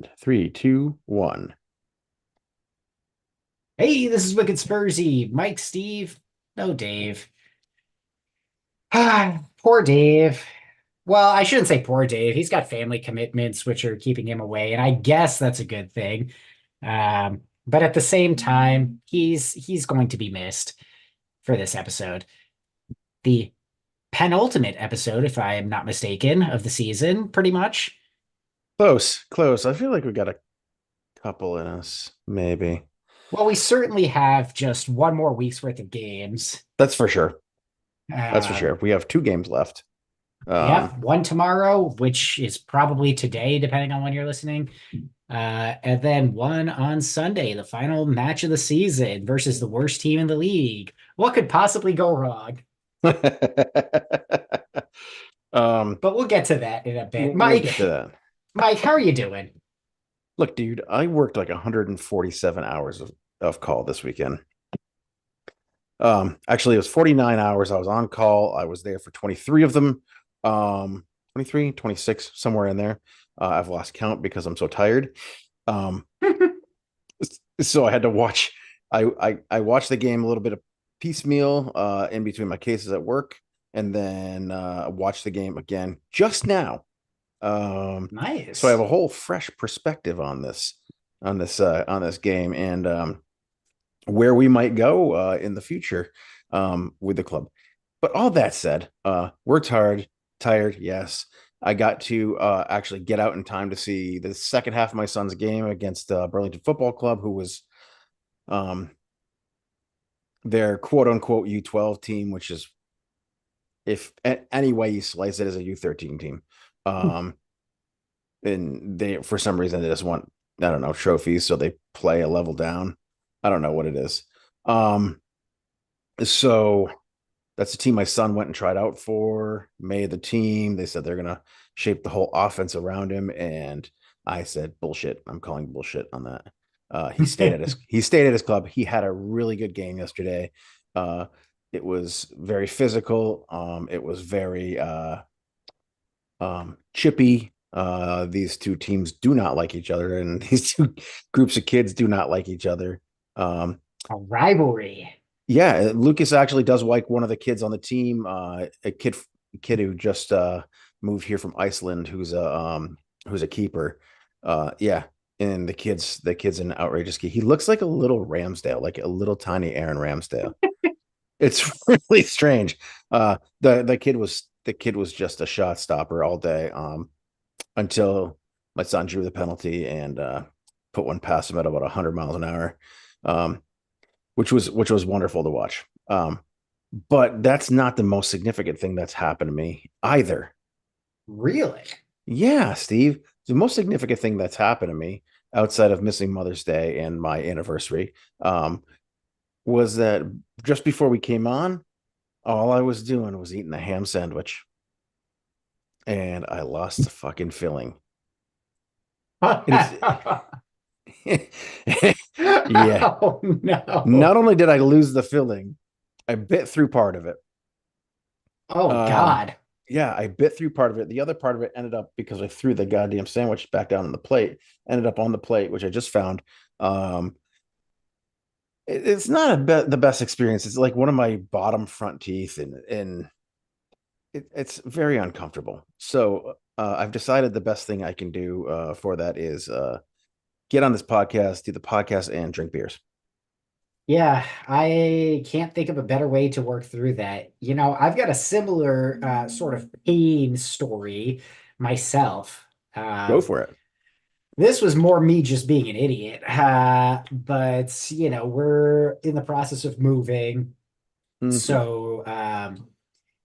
And three, two, one. Hey, this is Wicked Spursy. Mike, Steve. No, Dave. Ah, poor Dave. Well, I shouldn't say poor Dave. He's got family commitments which are keeping him away, and I guess that's a good thing. But at the same time, he's going to be missed for this episode. The penultimate episode, if I am not mistaken, of the season, pretty much. Close, close. I feel like we got a couple in us, maybe. Well, we certainly have just one more week's worth of games. That's for sure. That's for Um, sure. We have two games left. Yep, Um, one tomorrow, which is probably today, depending on when you're listening. And then one on Sunday, the final match of the season versus the worst team in the league. What could possibly go wrong? um, But we'll get to that in a bit. we'll get to Mike, that. Mike, how are you doing? Look, dude, I worked like 147 hours of call this weekend. Actually, it was 49 hours. I was on call. I was there for 23 of them. 23, 26, somewhere in there. I've lost count because I'm so tired. Um, so I had to watch. I watched the game a little bit of piecemeal in between my cases at work, and then watched the game again just now. So I have Nice. a whole fresh perspective on this game and where we might go in the future with the club. But all that said, we're tired. Tired, yes. I got to actually get out in time to see the second half of my son's game against Burlington Football Club, who was um, their quote unquote U12 team, which is, if any way you slice it, as a U13 team. Um, and they, for some reason, they just want, I don't know, trophies, so they play a level down. I don't know what it is. Um, so that's the team my son went and tried out for, made the team. They said they're gonna shape the whole offense around him, and I said bullshit. I'm calling bullshit on that. He stayed at his club. He had a really good game yesterday. Uh, it was very physical. It was very chippy. These two teams do not like each other, and these two groups of kids do not like each other. Um, A rivalry. yeah, Lucas actually does like one of the kids on the team, a kid who just moved here from Iceland, who's a keeper. Yeah, and the kid's an outrageous kid. He looks like a little Ramsdale, like a little tiny Aaron Ramsdale. It's really strange. The kid was just a shot stopper all day, until my son drew the penalty and put one past him at about 100 miles an hour. Um, which was wonderful to watch. But that's not the most significant thing that's happened to me either. Really? Yeah, Steve, the most significant thing that's happened to me outside of missing Mother's Day and my anniversary was that just before we came on, all I was doing was eating a ham sandwich, and I lost the fucking filling. And it's yeah. Oh Not no. only did I lose the filling, I bit through part of it. Oh Um, God. yeah, I bit through part of it. The other part of it ended up, because I threw the goddamn sandwich back down on the plate, ended up on the plate, which I just found. Um, it's not the best experience. It's like one of my bottom front teeth, and it's very uncomfortable. So I've decided the best thing I can do for that is get on this podcast, do the podcast, and drink beers. Yeah, I can't think of a better way to work through that. I've got a similar sort of pain story myself. Go for it. This was more me just being an idiot. But we're in the process of moving. Hmm. So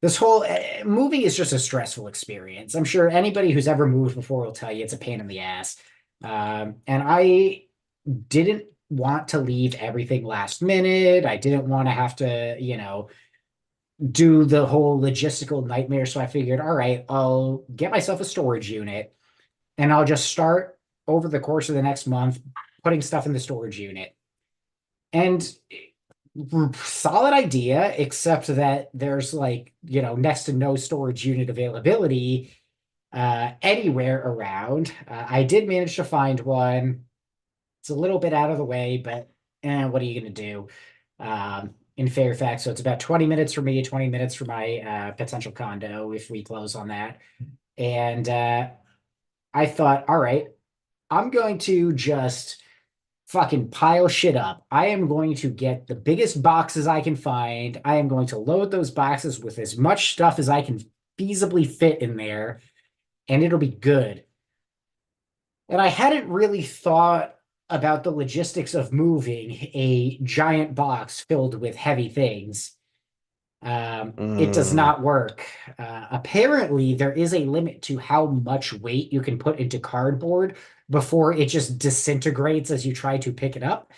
this whole moving is just a stressful experience. I'm sure anybody who's ever moved before will tell you it's a pain in the ass. And I didn't want to leave everything last minute. I didn't want to have to, do the whole logistical nightmare. So I figured, all right, I'll get myself a storage unit and I'll just start over the course of the next month putting stuff in the storage unit. And solid idea, except that there's like, next to no storage unit availability. anywhere around. I did manage to find one. It's a little bit out of the way, but what are you going to do? In Fairfax, so it's about 20 minutes for me, 20 minutes for my potential condo if we close on that. And I thought, all right, I'm going to just fucking pile shit up. I am going to get the biggest boxes I can find. I am going to load those boxes with as much stuff as I can feasibly fit in there, and it'll be good. And I hadn't really thought about the logistics of moving a giant box filled with heavy things. It does Mm, not work. Apparently, there is a limit to how much weight you can put into cardboard before it just disintegrates as you try to pick it up.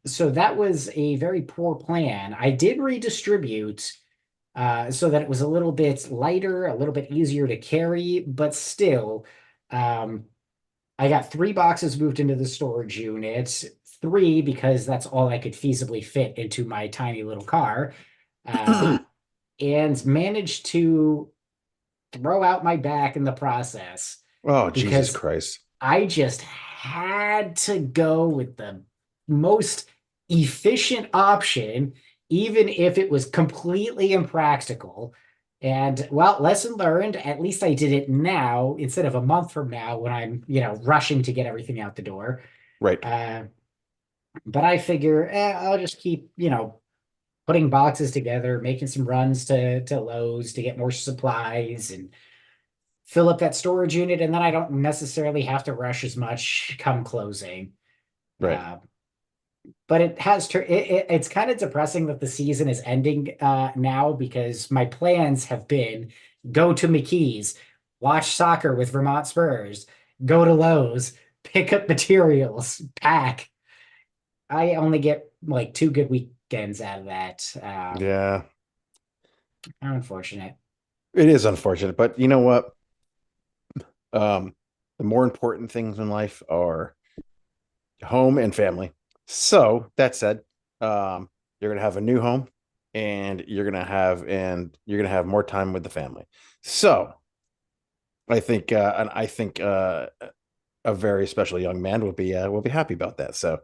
So that was a very poor plan. I did redistribute so that it was a little bit lighter, a little bit easier to carry, but still, um, I got three boxes moved into the storage unit, three because that's all I could feasibly fit into my tiny little car, uh, and managed to throw out my back in the process oh, Jesus because Christ. I just had to go with the most efficient option, even if it was completely impractical. And well, lesson learned, at least I did it now instead of a month from now when I'm, rushing to get everything out the door. Right, Uh, but I figure I'll just keep, putting boxes together, making some runs to Lowe's to get more supplies and fill up that storage unit, and then I don't necessarily have to rush as much come closing. right. Uh, but it's kind of depressing that the season is ending now because my plans have been go to McKee's, watch soccer with Vermont Spurs, go to Lowe's, pick up materials, pack. I only get like 2 good weekends out of that. Yeah, Unfortunate. it is unfortunate, but you know what? Um, the more important things in life are home and family. So that said, you're gonna have a new home and you're gonna have more time with the family. So I think a very special young man will be happy about that. So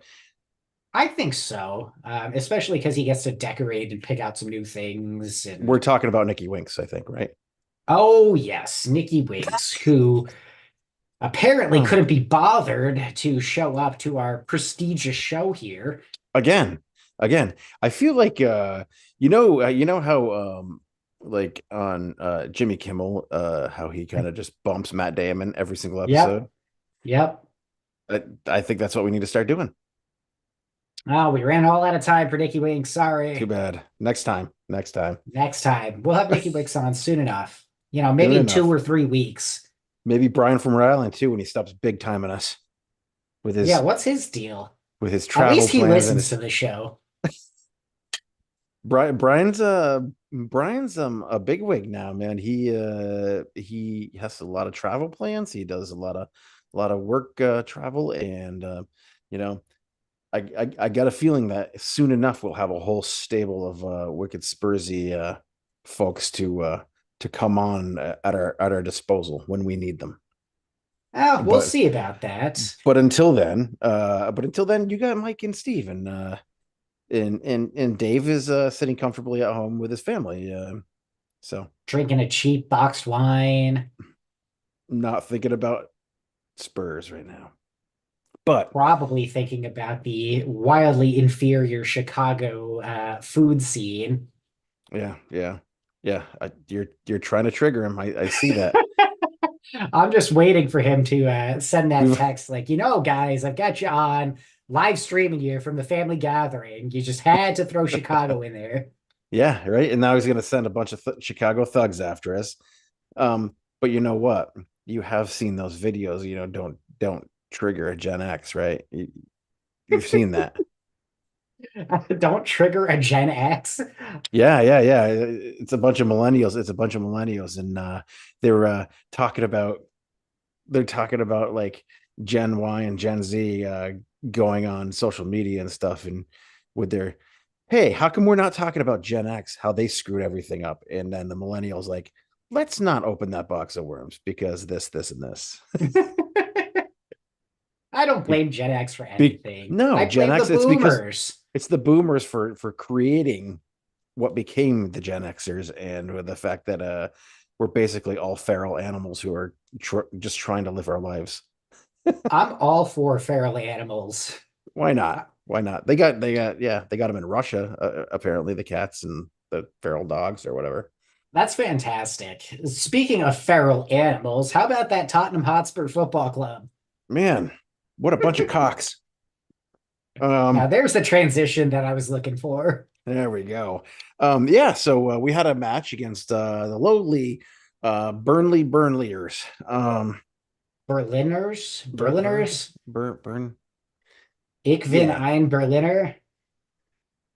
I think so, especially because he gets to decorate and pick out some new things. we're And talking about Nikki Winks, I think, right? oh yes, Nikki Wiggs, who apparently Oh, couldn't be bothered to show up to our prestigious show here. again, again, I feel like you know how like on Jimmy Kimmel how he kind of just bumps Matt Damon every single Yep, episode. yep. I think that's what we need to start doing. Oh, we ran all out of time for Nikki Wiggs. Too Sorry. bad. Next time. Next time. Next time we'll have Nikki Wiggs on soon enough. Soon Maybe in two enough. or 3 weeks. Maybe Brian from Rhode Island too when he stops big time on us Yeah, what's his deal? with his At travel least he plans and listens his to the show. Brian's a big wig now, man. He has a lot of travel plans. He does a lot of work travel and you know I got a feeling that soon enough we'll have a whole stable of wicked Spursy folks to come on at our disposal when we need them. Oh, we'll But see about that. but until then, you got Mike and Steve and Dave is sitting comfortably at home with his family. So Drinking a cheap boxed wine. not thinking about Spurs right now. But Probably thinking about the wildly inferior Chicago food scene. yeah, yeah, yeah. You're trying to trigger him. I see that. I'm just waiting for him to send that We've text like, guys, I've got you on live streaming you from the family gathering. You just had to throw Chicago in there. yeah, right. And now he's gonna send a bunch of Chicago thugs after us. But you know what? You have seen those videos. You know, don't trigger a Gen X, right? You've seen that. Don't trigger a Gen X. Yeah, yeah, yeah. It's a bunch of millennials. It's a bunch of millennials, and they're talking about they're talking about like Gen Y and Gen Z going on social media and stuff, and with their, hey, how come we're not talking about Gen X? How they screwed everything up, and then the millennials like, let's not open that box of worms because this, and this. I don't Be, blame Gen X for be, anything. no, I Gen blame the X. It's because boomers. it's the boomers for creating what became the Gen Xers, and with the fact that we're basically all feral animals who are just trying to live our lives. I'm all for feral animals. Why not? Uh, Why not? They got them in Russia, apparently the cats and the feral dogs or whatever. That's fantastic. Speaking of feral animals, how about that Tottenham Hotspur Football Club? Man, what a bunch of cocks. Now, Um, there's the transition that I was looking for. there we go. Yeah, so we had a match against the lowly Burnleyers. Berliners? Burn, Berliners? Burn. Ich bin Yeah, ein Berliner.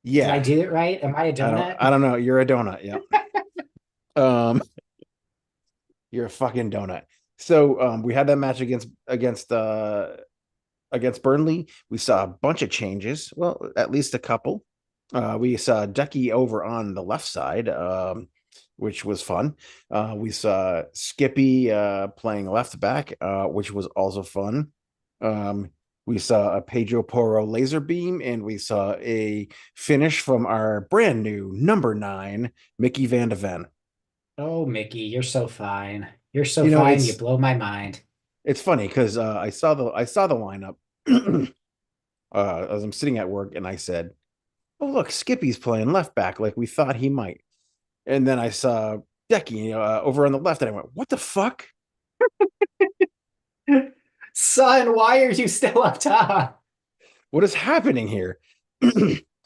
Did I yeah. do it right? Am I a I donut? don't know. You're a donut. Yeah. Um, you're a fucking donut. So we had that match against Burnley. We saw a bunch of changes. Well, at least a couple. We saw Ducky over on the left side, which was fun. We saw Skippy playing left back, which was also fun. Um, we saw a Pedro Porro laser beam, and we saw a finish from our brand new number 9, Mickey Van de Ven. Oh, Mickey, you're so fine. You're so You know, fine, you blow my mind. it's funny because I saw the lineup as I'm sitting at work, and I said, "Oh, look, Skippy's playing left back like we thought he might." And then I saw Decky over on the left, and I went, "What the fuck? Son, why are you still up top? What is happening here?"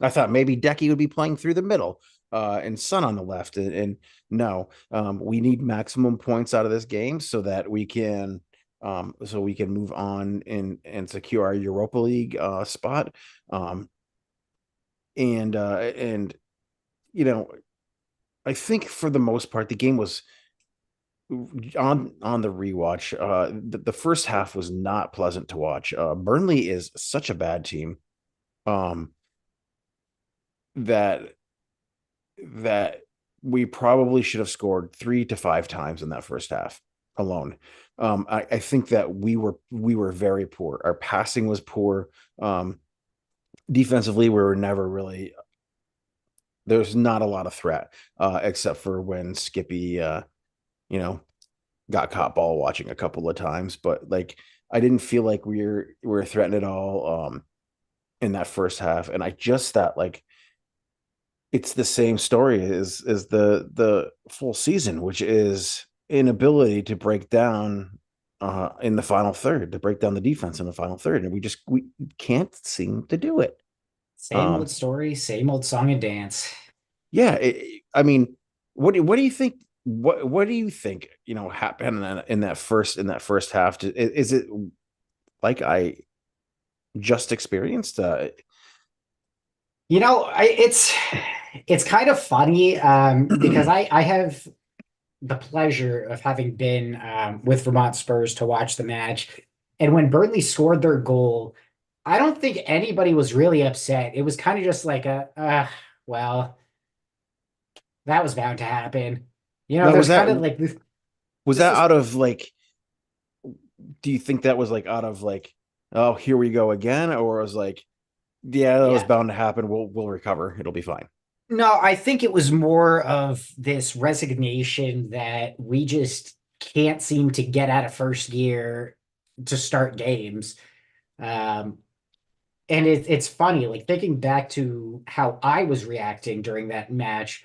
I thought maybe Decky would be playing through the middle and Sun on the left, and no, we need maximum points out of this game so that we can move on and secure our Europa League spot. Um, and you know, I think for the most part the game was on the rewatch. The first half was not pleasant to watch. Burnley is such a bad team um, that that we probably should have scored 3 to 5 times in that first half alone. I think that we were very poor. Our passing was poor. Defensively, we were never really. There's not a lot of threat except for when Skippy, you know, got caught ball watching a couple of times, but like I didn't feel like we were threatened at all in that first half. And I just thought like it's the same story as the full season, which is inability to break down in the final third, to break down the defense in the final third. And we can't seem to do it. Same old Um story, same old song and dance. yeah, I mean, what do you think? What do you think? You know, happened in that first half? Is it like I just experienced? It's kind of funny because I have the pleasure of having been with Vermont Spurs to watch the match. And when Burnley scored their goal, I don't think anybody was really upset. It was kind of just like well, that was bound to happen. Now, There's kind of like was this that is out of like? Do you think that was like out of like, oh, here we go again, or was like, yeah, that was yeah. bound to happen. We'll recover. It'll be fine. No, I think it was more of this resignation that we just can't seem to get out of first gear to start games. Um, and it's funny, like thinking back to how I was reacting during that match,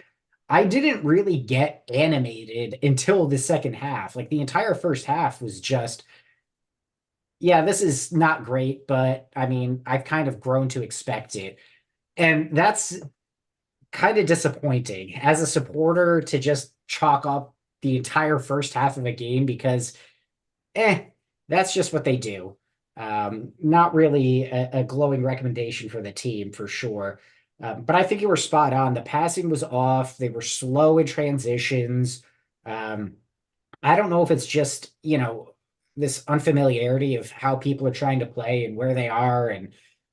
I didn't really get animated until the second half. Like the entire first half was just, yeah, this is not great, but I mean, I've kind of grown to expect it. And that's kind of disappointing as a supporter to just chalk up the entire first half of a game because eh, that's just what they do. Not really a glowing recommendation for the team for sure. But I think you were spot on. The passing was off. They were slow in transitions. Um, I don't know if it's just, this unfamiliarity of how people are trying to play and where they are and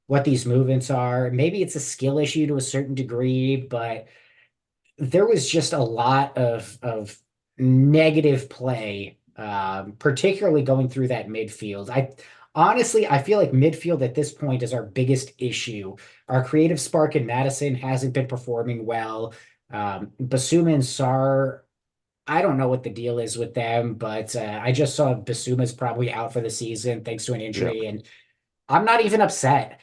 what these movements are. Maybe it's a skill issue to a certain degree, but there was just a lot of negative play, particularly going through that midfield. I honestly, I feel like midfield at this point is our biggest issue. Our creative spark in Madison hasn't been performing well. Basuma and Sar, I don't know what the deal is with them, but I just saw Basuma's probably out for the season thanks to an Yeah. injury, and I'm not even upset.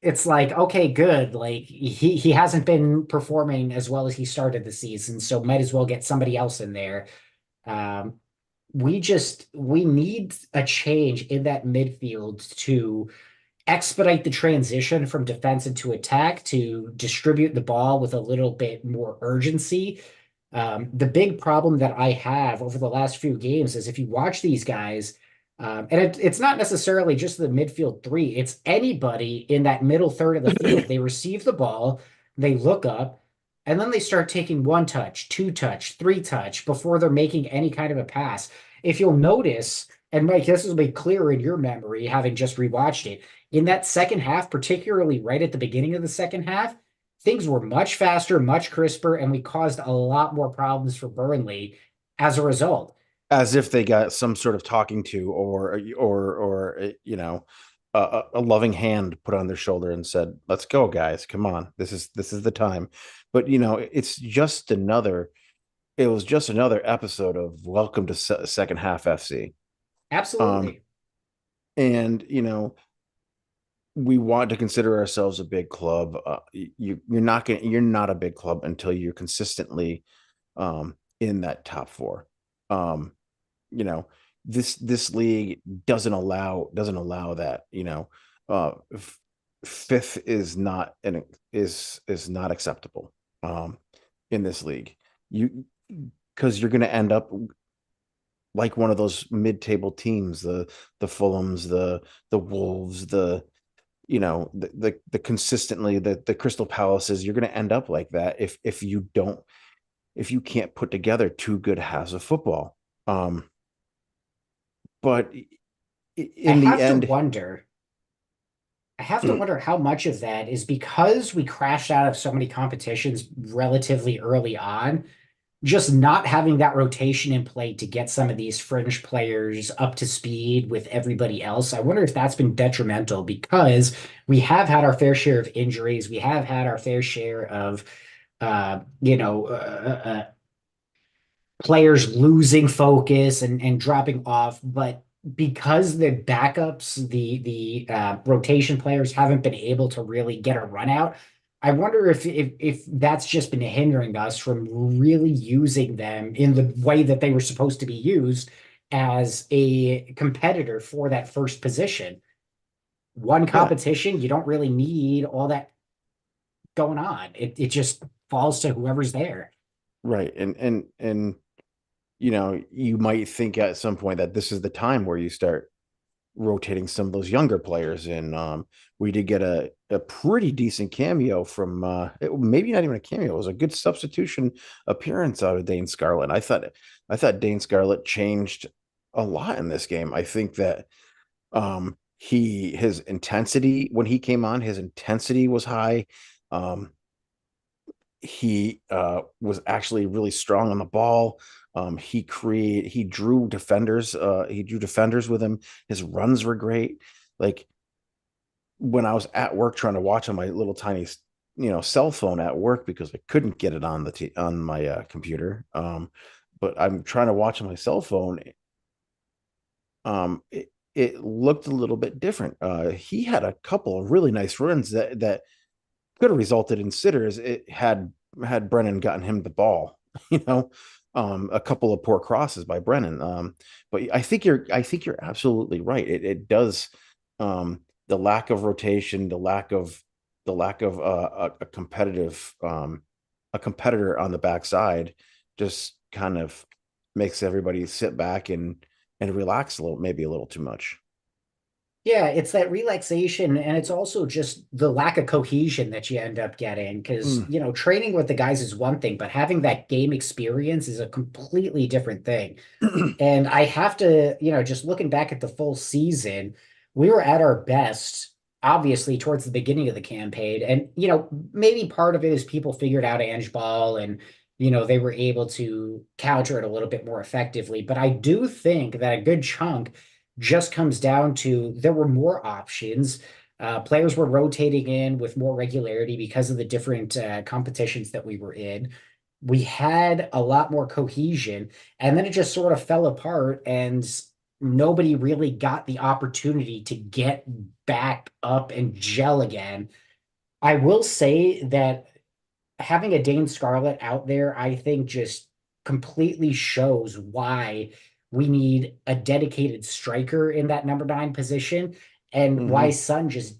It's like, okay, good. Like he hasn't been performing as well as he started the season, so might as well get somebody else in there. Um, we need a change in that midfield to expedite the transition from defense into attack, to distribute the ball with a little bit more urgency. The big problem that I have over the last few games is if you watch these guys, and it's not necessarily just the midfield three, it's anybody in that middle third of the field. They receive the ball, they look up, and then they start taking one touch, two touch, three touch before they're making any kind of a pass. If you'll notice, and Mike, this will be clear in your memory, having just rewatched it, in that second half, particularly right at the beginning of the second half, things were much faster, much crisper, and we caused a lot more problems for Burnley as a result. As if they got some sort of talking to, or a loving hand put on their shoulder and said, let's go, guys, come on, this is the time. But it was just another episode of Welcome to Second Half FC. um Absolutely. and we want to consider ourselves a big club. You're not a big club until you're consistently in that top four. um you know this league doesn't allow that. uh Fifth is not acceptable in this league. You Because you're going to end up like one of those mid-table teams, the Fulhams, the Wolves, the consistently the Crystal Palaces. You're going to end up like that if you can't put together two good halves of football. But I in the have to end, wonder, I have to wonder how much of that is because we crashed out of so many competitions relatively early on, just not having that rotation in play to get some of these fringe players up to speed with everybody else. I wonder if that's been detrimental because we have had our fair share of injuries. We have had our fair share of, players losing focus and dropping off. But because the backups, the rotation players haven't been able to really get a run out, I wonder if that's just been hindering us from really using them in the way that they were supposed to be used as a competitor for that first position. One yeah, competition, you don't really need all that going on. It just falls to whoever's there. right. And you might think at some point that this is the time where you start rotating some of those younger players in. We did get a pretty decent cameo from maybe not even a cameo. It was a good substitution appearance out of Dane Scarlett. I thought Dane Scarlett changed a lot in this game. I think that his intensity when he came on, his intensity was high. Um, he was actually really strong on the ball. He drew defenders with him. His runs were great. Like when I was at work trying to watch on my little tiny cell phone at work because I couldn't get it on on my computer. But I'm trying to watch on my cell phone. It looked a little bit different. He had a couple of really nice runs that could have resulted in sitters. It had Brennan gotten him the ball, you know, a couple of poor crosses by Brennan. But I think you're absolutely right. It does, the lack of rotation, the lack of a competitor on the backside just kind of makes everybody sit back and relax a little, maybe a little too much. Yeah, it's that relaxation, and it's also just the lack of cohesion that you end up getting. Because, Mm. training with the guys is one thing, but having that game experience is a completely different thing. And I have to, just looking back at the full season, we were at our best, obviously, towards the beginning of the campaign. And, maybe part of it is people figured out Ange Ball and they were able to counter it a little bit more effectively. But I do think that a good chunk just comes down to there were more options. Players were rotating in with more regularity because of the different competitions that we were in. We had a lot more cohesion, and then it just sort of fell apart, and nobody really got the opportunity to get back up and gel again. I will say that having a Dane Scarlett out there, I think just completely shows why we need a dedicated striker in that number 9 position and why Hmm. Sun just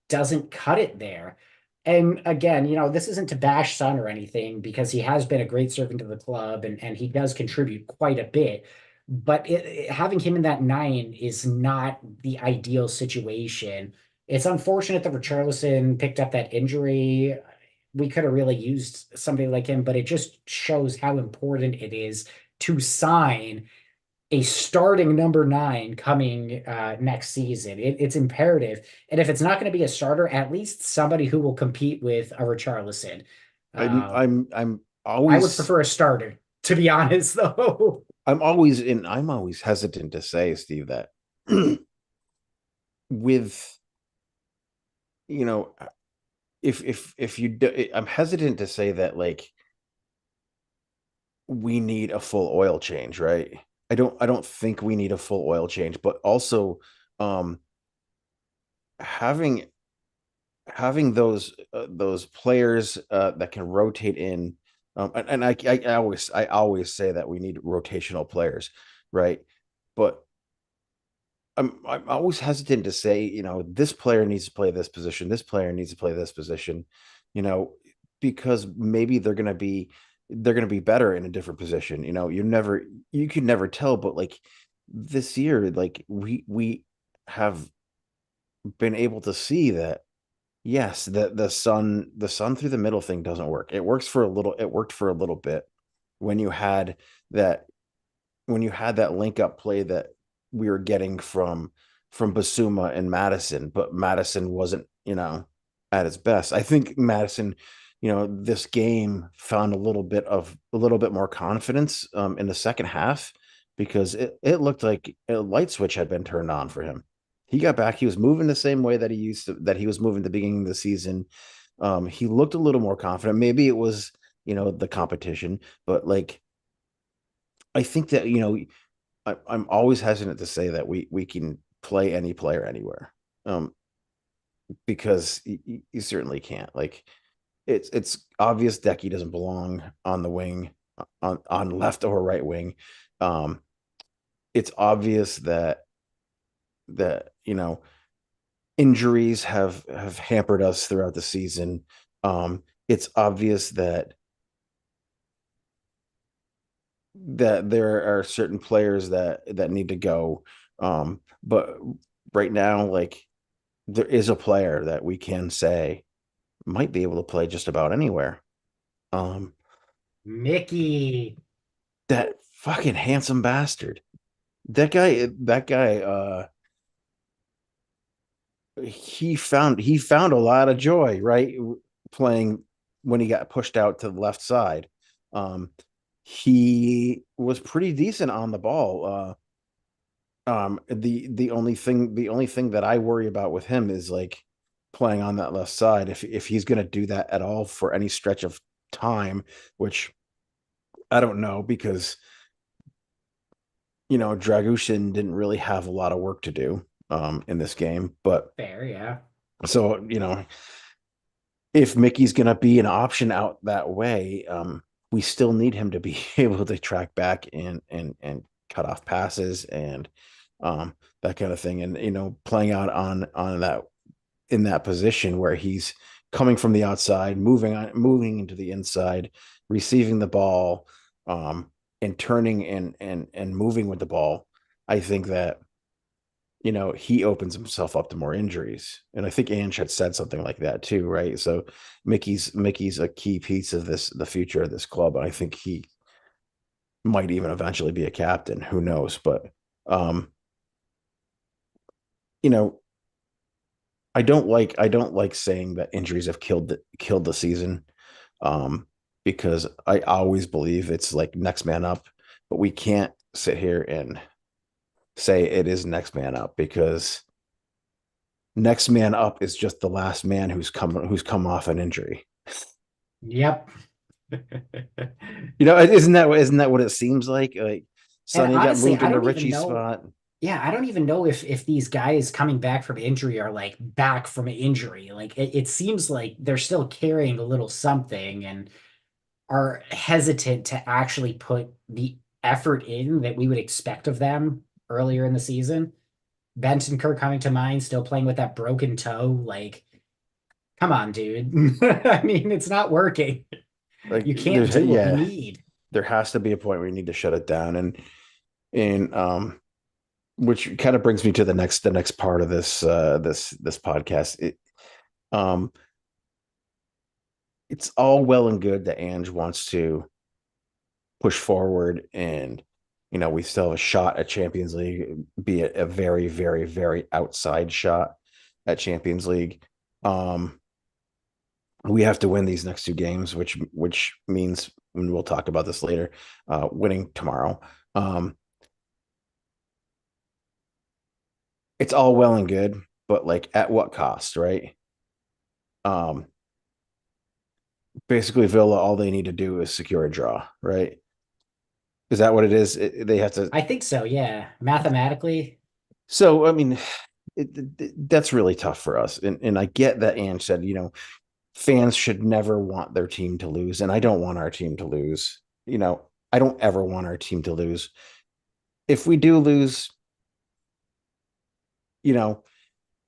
doesn't cut it there. And again, this isn't to bash Sun or anything because he has been a great servant to the club and he does contribute quite a bit. But having him in that 9 is not the ideal situation. It's unfortunate that Richarlison picked up that injury. We could have really used somebody like him, but it just shows how important it is to sign a starting number 9 coming next season. It's imperative. And if it's not going to be a starter, at least somebody who will compete with a Richarlison. Um, I'm I would always prefer a starter, to be honest, though. I'm always hesitant to say, Steve, that with you know if you do, I'm hesitant to say that like we need a full oil change, right? I don't think we need a full oil change, but also um having having those players that can rotate in and I always say that we need rotational players, right? But I'm always hesitant to say, this player needs to play this position, this player needs to play this position, you know, because maybe they're gonna be better in a different position. You can never tell, but like this year, like we have been able to see that yes, the sun through the middle thing doesn't work. It worked for a little bit when you had that that link up play that we were getting from Basuma and Madison, but Madison wasn't, at its best. I think Madison, this game found a little bit more confidence in the second half because it looked like a light switch had been turned on for him. He got back, he was moving the same way that he was moving at the beginning of the season. He looked a little more confident. Maybe it was, the competition, but like I think that I'm always hesitant to say that we can play any player anywhere, um, because you certainly can't. Like it's obvious Decky doesn't belong on the wing, on left or right wing. Um, it's obvious that injuries have hampered us throughout the season. It's obvious that there are certain players that need to go. But right now, like there is a player that we can say might be able to play just about anywhere. Um, Mickey. that fucking handsome bastard. That guy, he found a lot of joy, right? Playing when he got pushed out to the left side. Um, he was pretty decent on the ball. The only thing that I worry about with him is like playing on that left side. If he's going to do that at all for any stretch of time, which I don't know because Dragushin didn't really have a lot of work to do in this game. But Fair, yeah. so if Mickey's going to be an option out that way, we still need him to be able to track back and cut off passes and that kind of thing. And playing out on that in that position where he's coming from the outside, moving into the inside, receiving the ball, and turning and moving with the ball. I think that he opens himself up to more injuries. And I think Ange had said something like that too, right? So Mickey's a key piece of the future of this club. And I think he might even eventually be a captain. Who knows? But um, you know, I don't like saying that injuries have killed the season. Um, because I always believe it's like next man up, but we can't sit here and say it is next man up because next man up is just the last man who's come off an injury. Yep. Isn't that what it seems like? Like And Sonny got honestly, moved I into don't even Richie's know. spot. Yeah, I don't even know if these guys coming back from injury are like back from an injury. Like it seems like they're still carrying a little something and are hesitant to actually put the effort in that we would expect of them earlier in the season. Benton Kirk coming to mind, still playing with that broken toe. Like, come on, dude. I mean, it's not working. Like You can't there's do what we yeah, need. there has to be a point where you need to shut it down, and which kind of brings me to the next part of this podcast. Um it's all well and good that Ange wants to push forward, and we still have a shot at Champions League, be it a very, very, very outside shot at Champions League. Um, we have to win these next two games, which means, and we'll talk about this later, winning tomorrow. Um, it's all well and good, but like at what cost, right? Um, Basically, Villa, all they need to do is secure a draw, right? Is that what it is? They have to. I think so, yeah. Mathematically, So, I mean, that's really tough for us. And I get that Ange said, fans should never want their team to lose. And I don't want our team to lose. I don't ever want our team to lose. If we do lose, you know,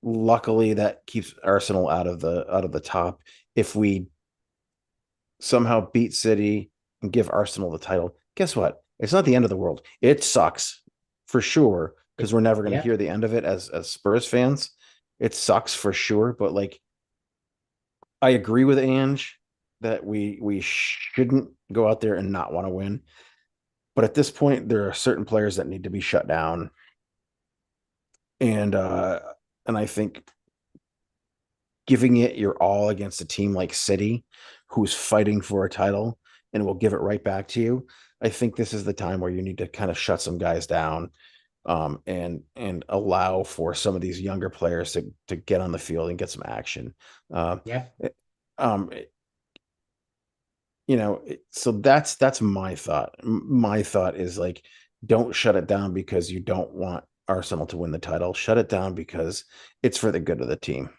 luckily that keeps Arsenal out of the top. If we somehow beat City and give Arsenal the title, guess what? It's not the end of the world. It sucks for sure because we're never going to yeah. hear the end of it as Spurs fans. It sucks for sure, but like I agree with Ange that we shouldn't go out there and not want to win. But at this point, there are certain players that need to be shut down, and uh, and I think giving it your all against a team like City, who's fighting for a title and will give it right back to you. I think this is the time where you need to kind of shut some guys down, and allow for some of these younger players to get on the field and get some action. Uh, Yep. um, so that's my thought. My thought is like, don't shut it down because you don't want Arsenal to win the title. Shut it down because it's for the good of the team.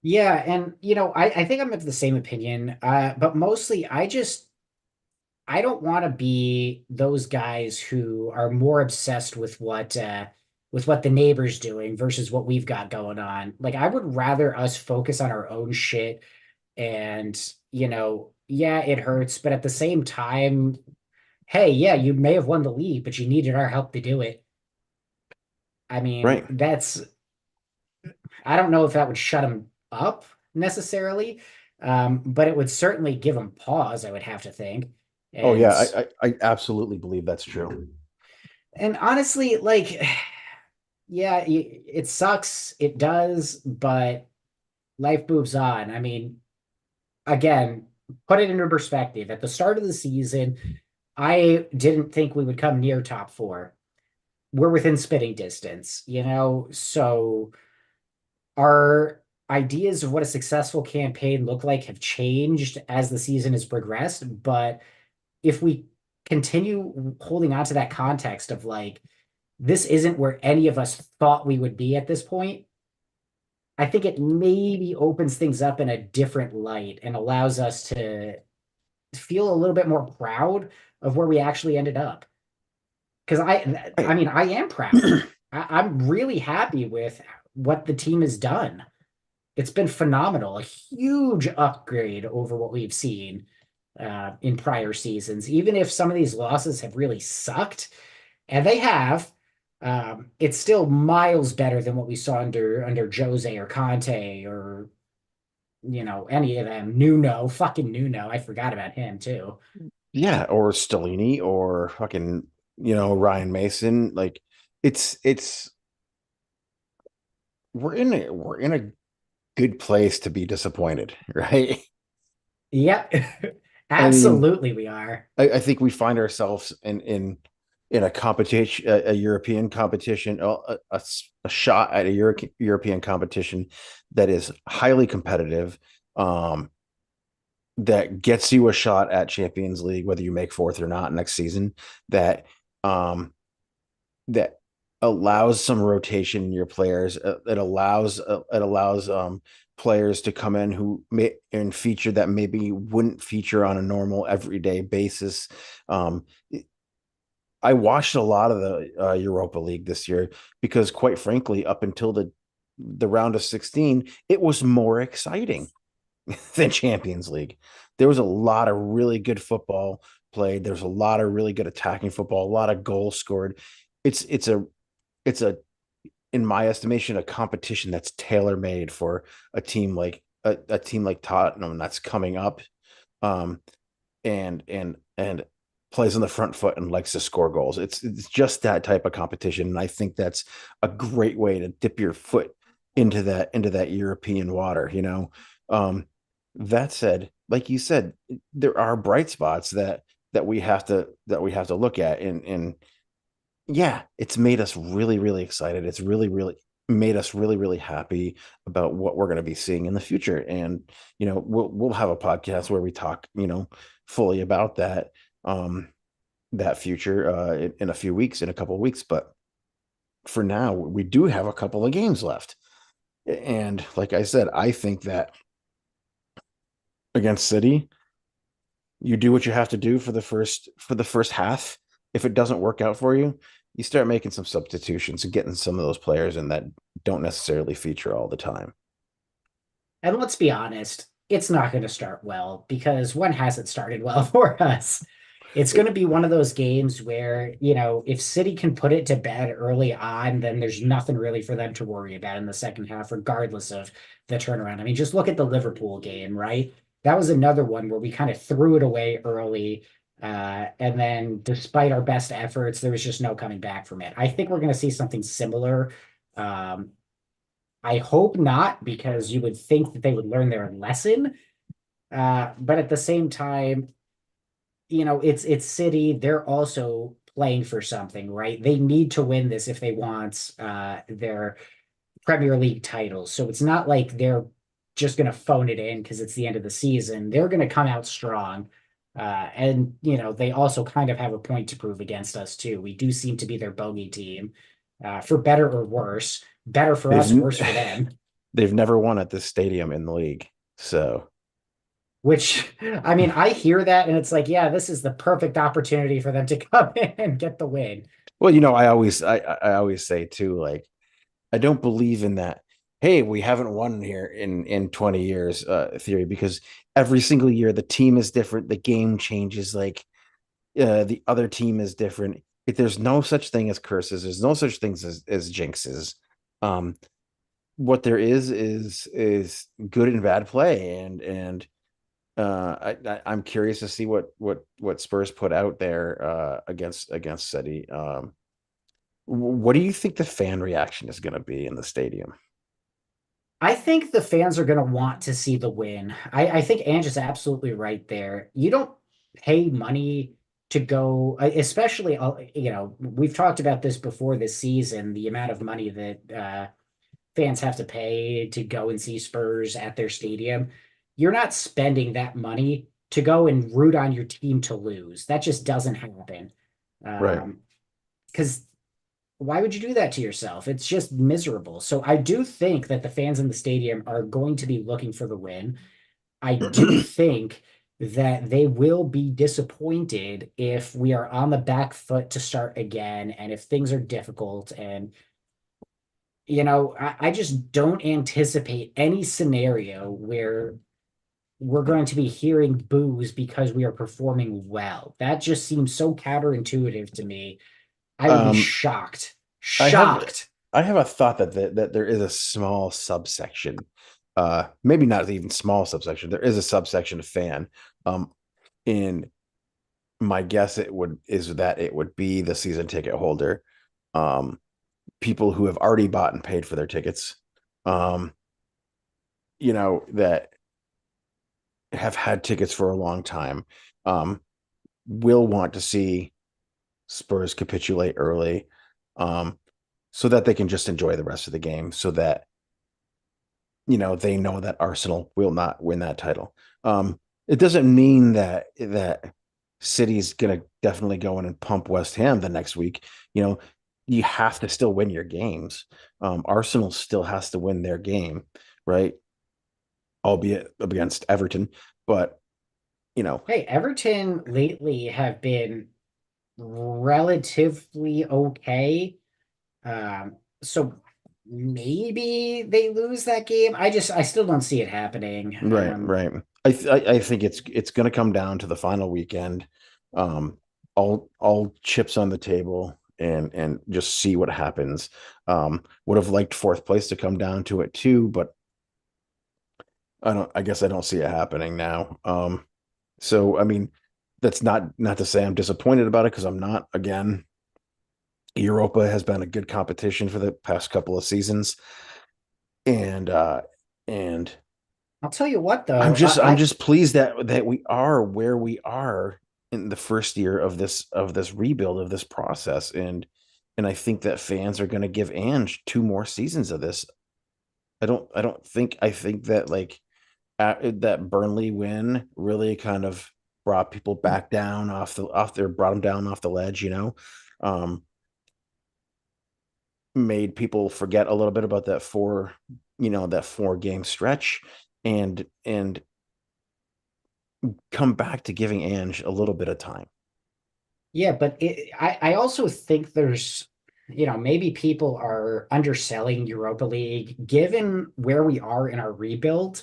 Yeah, and I think I'm of the same opinion. But mostly I don't want to be those guys who are more obsessed with what the neighbor's doing versus what we've got going on. Like I would rather us focus on our own shit and, yeah, it hurts, but at the same time, hey, yeah, you may have won the league, but you needed our help to do it. I mean, Right. I don't know if that would shut him up necessarily, but it would certainly give him pause, I would have to think. Oh And yeah, I absolutely believe that's true. and honestly, like, yeah, it sucks. It does, but life moves on. I mean, again, put it into perspective. At the start of the season, I didn't think we would come near top four. We're within spitting distance, so our ideas of what a successful campaign look like have changed as the season has progressed. But if we continue holding on to that context of like, this isn't where any of us thought we would be at this point, I think it maybe opens things up in a different light and allows us to feel a little bit more proud of where we actually ended up. Because I Right. mean, I am proud. I'm really happy with what the team has done. It's been phenomenal, a huge upgrade over what we've seen in prior seasons. Even if some of these losses have really sucked, and they have, it's still miles better than what we saw under Jose or Conte or any of them. Nuno, fucking Nuno, I forgot about him too. Yeah, or Stellini or fucking, Ryan Mason. Like it's we're in a good place to be disappointed, right? Yep. I mean, Absolutely we are. I think we find ourselves in a competition, a European competition, a shot at a European competition that is highly competitive, um, that gets you a shot at Champions League, whether you make fourth or not next season. That um, that allows some rotation in your players. It allows players to come in who may and feature that maybe wouldn't feature on a normal everyday basis. Um, I watched a lot of the Europa League this year because, quite frankly, up until the round of 16, it was more exciting than Champions League. There was a lot of really good football played. There's a lot of really good attacking football, a lot of goals scored. It's a in my estimation a competition that's tailor made for a team like Tottenham that's coming up. Um, and plays on the front foot and likes to score goals. It's just that type of competition, and I think that's a great way to dip your foot into that European water. That said, like you said, there are bright spots that we have to look at, and yeah, it's made us really really excited. It's really made us really happy about what we're going to be seeing in the future. And we'll have a podcast where we talk fully about that future in a few weeks, in a couple of weeks. But for now, we do have a couple of games left. And like I said, I think that against City, you do what you have to do for the first half. If it doesn't work out for you, you start making some substitutions and getting some of those players in that don't necessarily feature all the time. And let's be honest, it's not going to start well because one hasn't started well for us. It's going to be one of those games where, if City can put it to bed early on, then there's nothing really for them to worry about in the second half, regardless of the turnaround. I mean, just look at the Liverpool game, right? That was another one where we kind of threw it away early. And then, despite our best efforts, there was just no coming back from it. I think we're going to see something similar. Um, I hope not, because you would think that they would learn their lesson. But at the same time, it's City. They're also playing for something, right? They need to win this if they want their Premier League titles. So it's not like they're just going to phone it in because it's the end of the season. They're going to come out strong. And they also kind of have a point to prove against us too. We do seem to be their bogey team, for better or worse. Better for They've us, worse for them. they've never won at this stadium in the league. So, Which, I mean, I hear that and it's like, yeah, this is the perfect opportunity for them to come in and get the win. well, I always say too, like, I don't believe in that. Hey, we haven't won here in 20 years theory, because every single year the team is different, the game changes, like the other team is different. There's no such thing as curses. There's no such things as jinxes. Um, what there is good and bad play, and I'm curious to see what Spurs put out there against City. What do you think the fan reaction is going to be in the stadium? I think the fans are going to want to see the win. I think Ange is absolutely right there. You don't pay money to go, especially, we've talked about this before this season, the amount of money that fans have to pay to go and see Spurs at their stadium. You're not spending that money to go and root on your team to lose. That just doesn't happen. Right. Because why would you do that to yourself? It's just miserable. So I do think that the fans in the stadium are going to be looking for the win. I do think that they will be disappointed if we are on the back foot to start again and if things are difficult. And I just don't anticipate any scenario where we're going to be hearing boos because we are performing well. That just seems so counterintuitive to me. I would be Um, shocked. I have Shocked. I have a thought that there is a small subsection, maybe not even small subsection. There is a subsection of fan. In my guess, it would be the season ticket holder, um, people who have already bought and paid for their tickets. That have had tickets for a long time, um, will want to see Spurs capitulate early, um, so that they can just enjoy the rest of the game, so that they know that Arsenal will not win that title. It doesn't mean that City's gonna definitely go in and pump West Ham the next week. You know, you have to still win your games. Arsenal still has to win their game, right? Albeit against Everton, but you know, Hey, Everton lately have been relatively okay. So maybe they lose that game. I still don't see it happening. right, right. I think it's going to come down to the final weekend. Um, all chips on the table, and just see what happens. Would have liked fourth place to come down to it too, but I guess I don't see it happening now. So I mean, that's not to say I'm disappointed about it, because I'm not. Again, Europa has been a good competition for the past couple of seasons, and I'll tell you what I'm though, just I'm just pleased that we are where we are in the first year of this rebuild, of this process, and I think that fans are going to give Ange two more seasons of this. I think that, like, that Burnley win really kind of brought people back down off their brought them down off the ledge, um, made people forget a little bit about that 4 game stretch, and come back to giving Ange a little bit of time. yeah, but I also think there's, maybe people are underselling Europa League given where we are in our rebuild.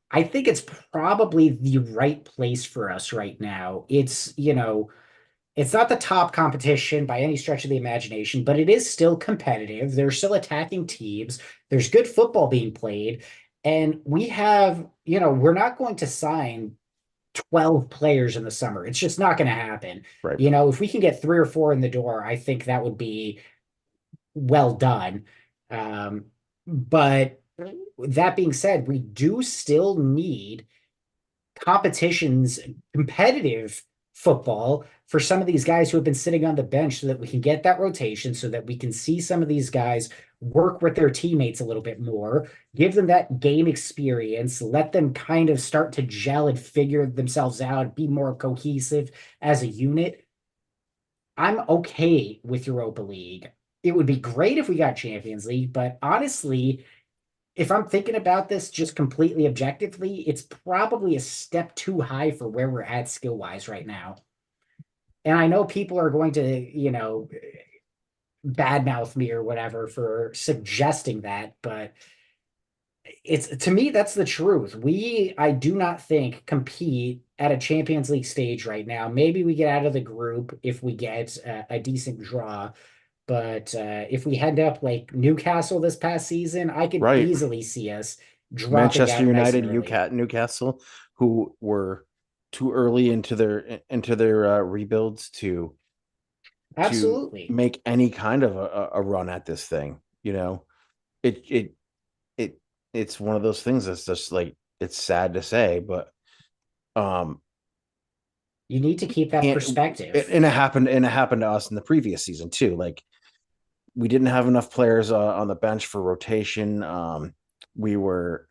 I think it's probably the right place for us right now. It's not the top competition by any stretch of the imagination, but it is still competitive. There's still attacking teams. There's good football being played. And we're not going to sign 12 players in the summer. It's just not going to happen. Right. If we can get three or four in the door, I think that would be well done. But that being said, we do still need competitions, competitive football for some of these guys who have been sitting on the bench so that we can get that rotation, so that we can see some of these guys work with their teammates a little bit more, give them that game experience, let them kind of start to gel and figure themselves out, be more cohesive as a unit. I'm okay with Europa League. It would be great if we got Champions League, but honestly, if I'm thinking about this just completely objectively, it's probably a step too high for where we're at skill wise right now. And I know people are going to, badmouth me or whatever for suggesting that, but it's to me, that's the truth. I do not think, compete at a Champions League stage right now. Maybe we get out of the group if we get a decent draw. But if we end up like Newcastle this past season, I could Right. easily see us dropping Manchester out nice and United, early. Newcastle, who were too early into their rebuilds to Absolutely. make any kind of a run at this thing. It it it it's one of those things that's just like, it's sad to say, but um You need to we keep that can't. perspective. And it happened to us in the previous season too. Like, we didn't have enough players on the bench for rotation. We were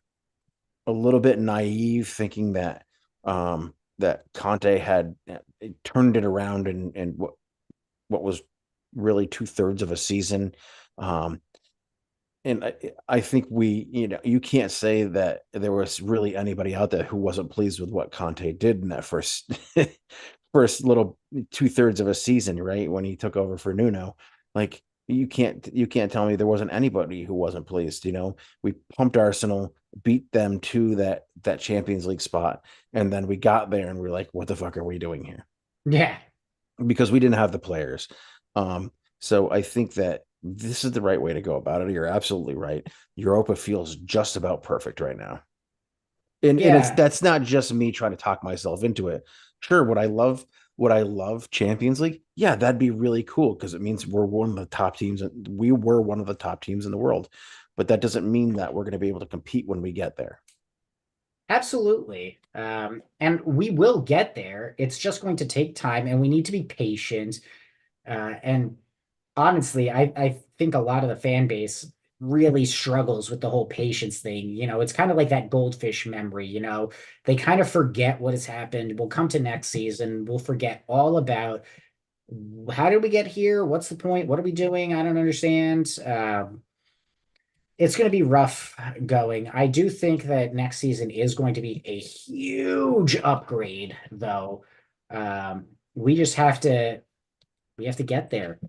a little bit naive, thinking that Conte had turned it around in what was really 2/3 of a season. Um, and I think you can't say that there was really anybody out there who wasn't pleased with what Conte did in that first first little 2/3 of a season, right? When he took over for Nuno. Like, you can't tell me there wasn't anybody who wasn't pleased. We pumped Arsenal, beat them to that Champions League spot, and then we got there and we're like, what the fuck are we doing here? Yeah. Because we didn't have the players. So I think that this is the right way to go about it. You're absolutely right. Europa feels just about perfect right now. And it's Yeah. that's not just me trying to talk myself into it. Sure, would I love Champions League? Yeah, that'd be really cool, because it means we're one of the top teams. We were one of the top teams in the world. But that doesn't mean that we're going to be able to compete when we get there. Absolutely. And we will get there. It's just going to take time and we need to be patient. And honestly, I think a lot of the fan base really struggles with the whole patience thing. It's kind of like that goldfish memory, they kind of forget what has happened. We'll come to next season, we'll forget all about how did we get here? What's the point? What are we doing? I don't understand. It's going to be rough going. I do think that next season is going to be a huge upgrade, though. We just have to get there.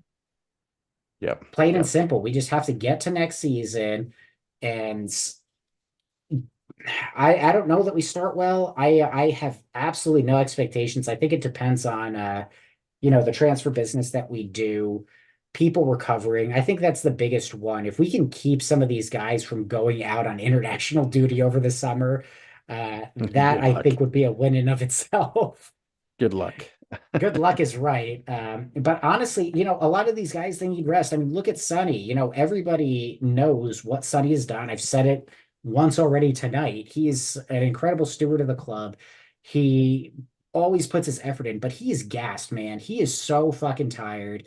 Yep. Plain and Yep. simple. We just have to get to next season, and I don't know that we start well. I have absolutely no expectations. I think it depends on the transfer business that we do, people recovering. I think that's the biggest one. If we can keep some of these guys from going out on international duty over the summer, that Good I luck. think would be a win in of itself. Good luck. Good luck is right. But honestly, a lot of these guys, they need rest. I mean, look at Sonny. Everybody knows what Sonny has done. I've said it once already tonight. He's an incredible steward of the club. He always puts his effort in, but he is gassed, man. He is so fucking tired.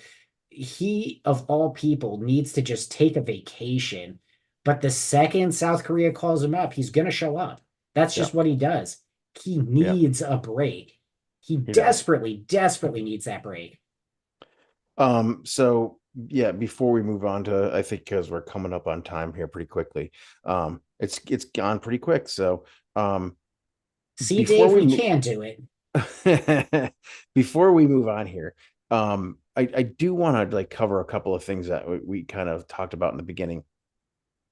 He, of all people, needs to just take a vacation. But the second South Korea calls him up, he's going to show up. That's just Yep. what he does. He Yep. needs a break. He He does. desperately, desperately needs that break. So yeah, before we move on to, I think because we're coming up on time here pretty quickly. It's gone pretty quick. So See, before Dave, we we move can do it. before we move on here, I do want to like cover a couple of things that we kind of talked about in the beginning.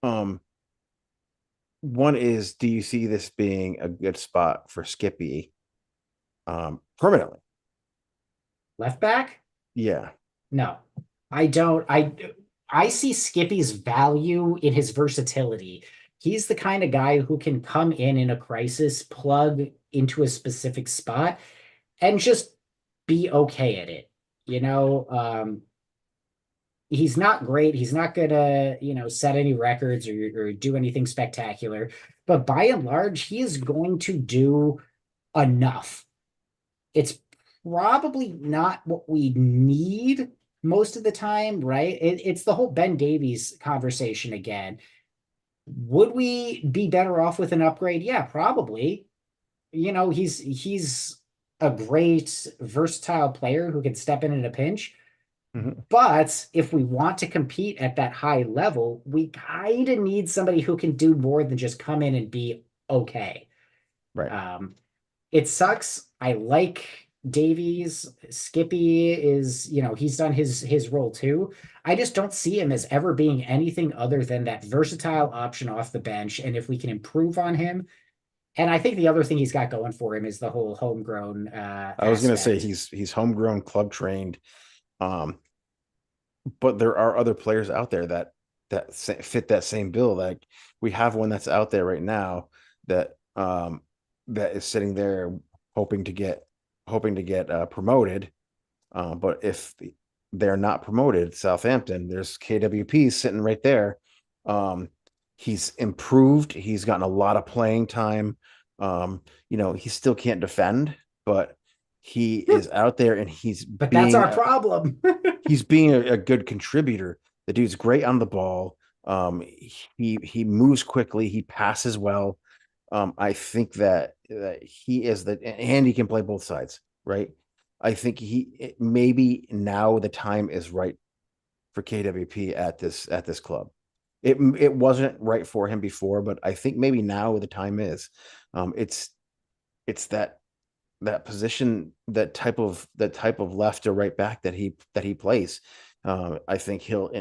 Um, One is, do you see this being a good spot for Skippy permanently? Left back? Yeah. No, I don't. I see Skippy's value in his versatility. He's the kind of guy who can come in a crisis, plug into a specific spot, and just be okay at it. You know, he's not great. He's not gonna, set any records or do anything spectacular. But by and large, he is going to do enough. It's probably not what we need most of the time, right? It's the whole Ben Davies conversation again. Would we be better off with an upgrade? Yeah, probably. He's a great versatile player who can step in a pinch. Mhm. But if we want to compete at that high level, we kind of need somebody who can do more than just come in and be okay. Right. Um, it sucks. I like Davies. Skippy is, he's done his role too. I just don't see him as ever being anything other than that versatile option off the bench. And if we can improve on him, and I think the other thing he's got going for him is the whole homegrown I was gonna say aspect. he's homegrown, club trained. Um, but there are other players out there that fit that same bill. Like we have one that's out there right now that that is sitting there hoping to get promoted. But if they're not promoted, Southampton, there's KWP sitting right there. Um, he's improved. He's gotten a lot of playing time. He still can't defend, but he is out there and But that's our problem. he's being a good contributor. The dude's great on the ball. He moves quickly. He passes well. I think that he is and he can play both sides, right? I think maybe now the time is right for KWP at this club. It wasn't right for him before, but I think maybe now the time is. It's that position, that type of left or right back that he plays. I think he'll